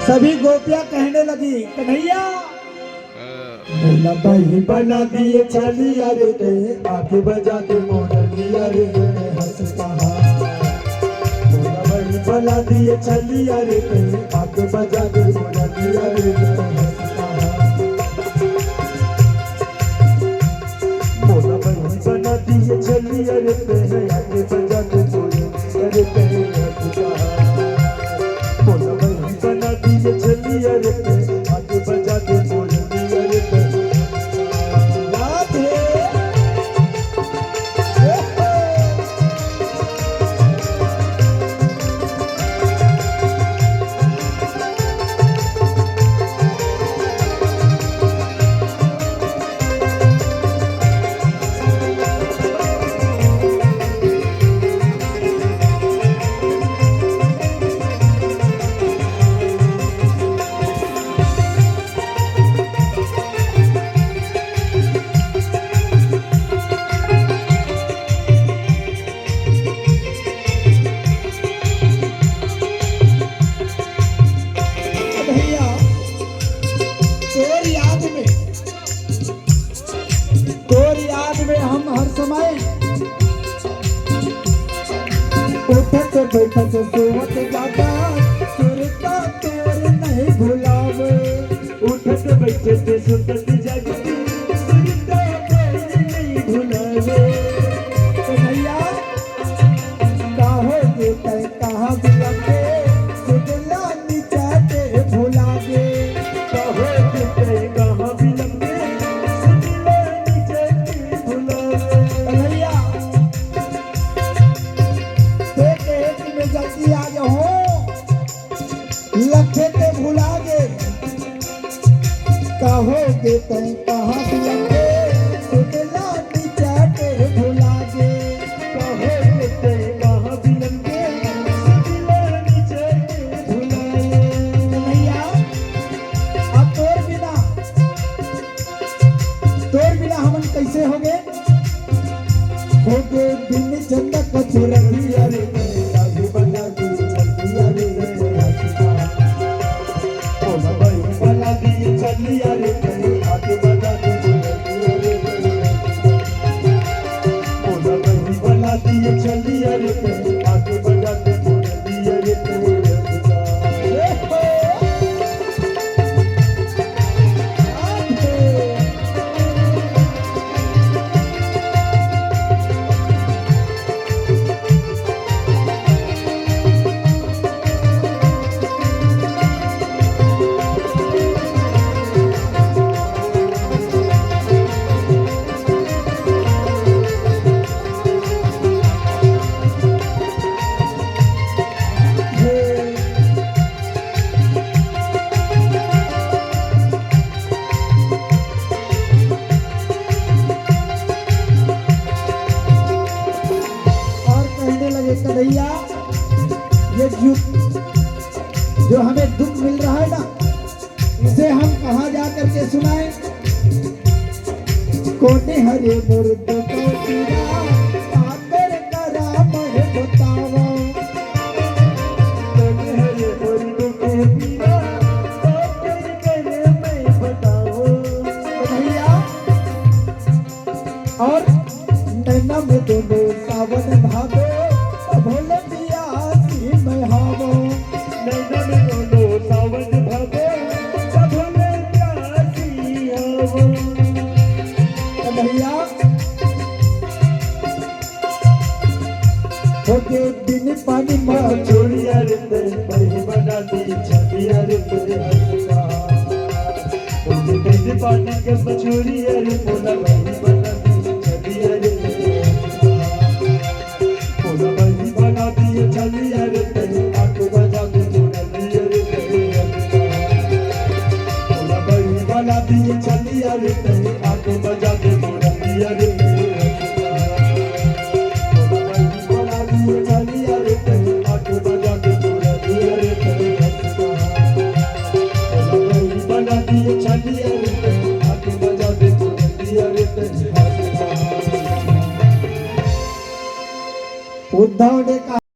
सभी गोपियां कहने लगी कन्हैया बोला भाई बना दिए चलिया रे ते आके बजा के मोरलिया रे हंस कहा बोला भाई बना दिए चलिया रे ते आके बजा के मोरलिया रे हंस कहा बोला भाई बना दिए चलिया रे ते आके बजा के मोरलिया रे हंस कहा बोला भाई बना दिए चलिया रे ते आके बजा के मोरलिया रे उठत बैठत सोवत जागा सुरता तोर नहीं भुलावे उठत बैठत सुतत जागती सुरता तोर नहीं भुलावे कन्हैया काहो के तय कहाँ बिलके सुतला निचाते भुलावे काहो के तय कहाँ बिलके सुतला निचाते भुलावे कन्हैया जल्दी आ जाओ लखे ते भुला गे कहोगे तय कहाँ बिलके सुतला निचाते भुला गे कहोगे तय कहाँ बिलके सुतला निचाते भुला गे कन्हैया अब तोर बिना हमन कैसे होगे बिन चंदक चुरलिया रे बना दी चलिया रे बोला भाई बना दी चलिया रे आके बजा के बोलिया रे बोला भाई बना दी चलिया रे आके बजा के बोलिया रे कन्हैया ये जो हमें दुख मिल रहा है ना इसे हम कहाँ जा करके सुनाएं कोने हरे मुर्द को पीरा आकर करा मर बताओ कोने हरे मुर्द को पीरा आकर करे मैं बताओ कन्हैया और नैना में दोनों सावन भागो भोले दिया सी मैं हावो नैना में दोनों सावन भागो भोले दिया सी हावो कन्हैया होके बिन पानी में छोड़िया रे बही बना दी छलिया रे हंसका होके बिन पानी के छोड़िया रे बोला बही बना दी छलिया रे चलिया रे आके बजा के मोरलिया रे बोला भाई बना दिए चलिया रे आके बजा के मोरलिया रे बोला भाई बना दिए चलिया रे आके बजा के मोरलिया रे बोला भाई बना दिए चलिया रे आके बजा के मोरलिया रे उद्धव